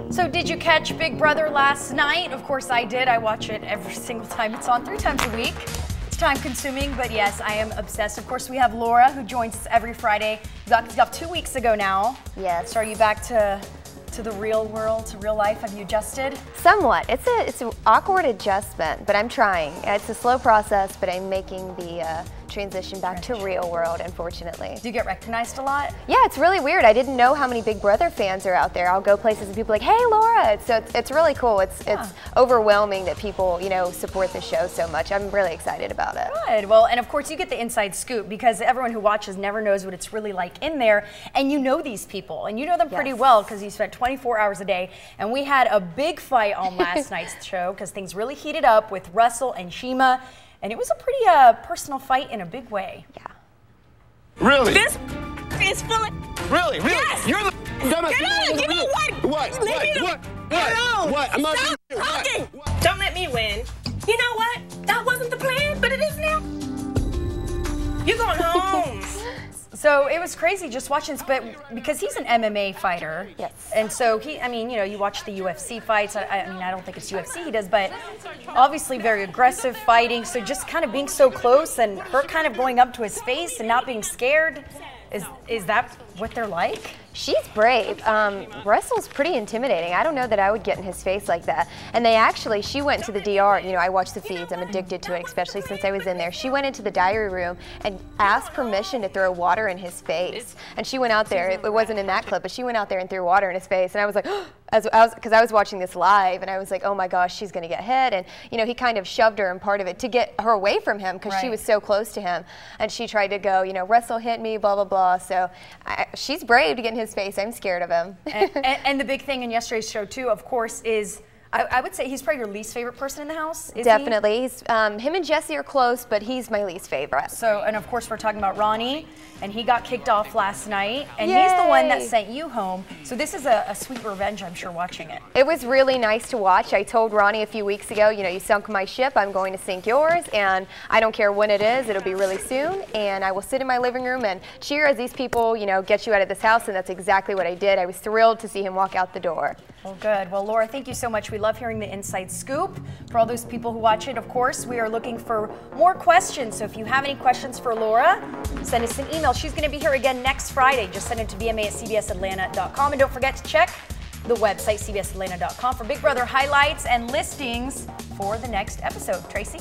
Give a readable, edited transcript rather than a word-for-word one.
So did you catch Big Brother last night? Of course I did. I watch it every single time it's on, 3 times a week. It's time consuming, but yes, I am obsessed. Of course, we have Laura who joins us every Friday. You got 2 weeks ago now. Yes. So are you back to the real world, to real life? Have you adjusted? Somewhat. It's an awkward adjustment, but I'm trying. It's a slow process, but I'm making the transition back to real world, unfortunately. Do you get recognized a lot? Yeah, it's really weird. I didn't know how many Big Brother fans are out there. I'll go places and people are like, hey, Laura. So it's really cool. It's overwhelming that people, support the show so much. I'm really excited about it. Good. Well, and of course you get the inside scoop because everyone who watches never knows what it's really like in there. And you know these people and you know them pretty well because you spent 24 hours a day. And we had a big fight on last night's show because things really heated up with Russell and Shima. And it was a pretty personal fight in a big way. Yeah. Really? This is full of... Really? Yes. You're the dumbest. Get on, you know what? What? I'm not... Stop talking. Don't let me win. You know what? That wasn't the plan, but it is now. You're going home. So it was crazy just watching this, but because he's an MMA fighter. Yes. And so you watch the UFC fights. I don't think it's UFC he does, but obviously very aggressive fighting. So just kind of being so close and her kind of going up to his face and not being scared. Is that what they're like? She's brave. Russell's pretty intimidating. I don't know that I would get in his face like that. And she went to the DR. I watch the feeds. I'm addicted to it, especially since I was in there. She went into the diary room and asked permission to throw water in his face. And she went out there. It wasn't in that clip, but she went out there and threw water in his face. And I was like, because I was watching this live, and I was like, oh my gosh, she's going to get hit. And he kind of shoved her in part of it to get her away from him because she was so close to him. And she tried to go, Russell hit me, blah, blah, blah. So she's brave to get in his face. I'm scared of him. and the big thing in yesterday's show too, of course, is I would say he's probably your least favorite person in the house. Definitely. He's, him and Jesse are close, but he's my least favorite. So, and of course we're talking about Ronnie, and he got kicked off last night, and he's the one that sent you home. So this is a sweet revenge, I'm sure, watching it. It was really nice to watch. I told Ronnie a few weeks ago, you sunk my ship, I'm going to sink yours, and I don't care when it is, it'll be really soon, and I will sit in my living room and cheer as these people, get you out of this house, and that's exactly what I did. I was thrilled to see him walk out the door. Well, good. Well, Laura, thank you so much. We love hearing the inside scoop. For all those people who watch it, of course, we are looking for more questions. So if you have any questions for Laura, send us an email. She's going to be here again next Friday. Just send it to vma@cbsatlanta.com. And don't forget to check the website, cbsatlanta.com, for Big Brother highlights and listings for the next episode. Tracy?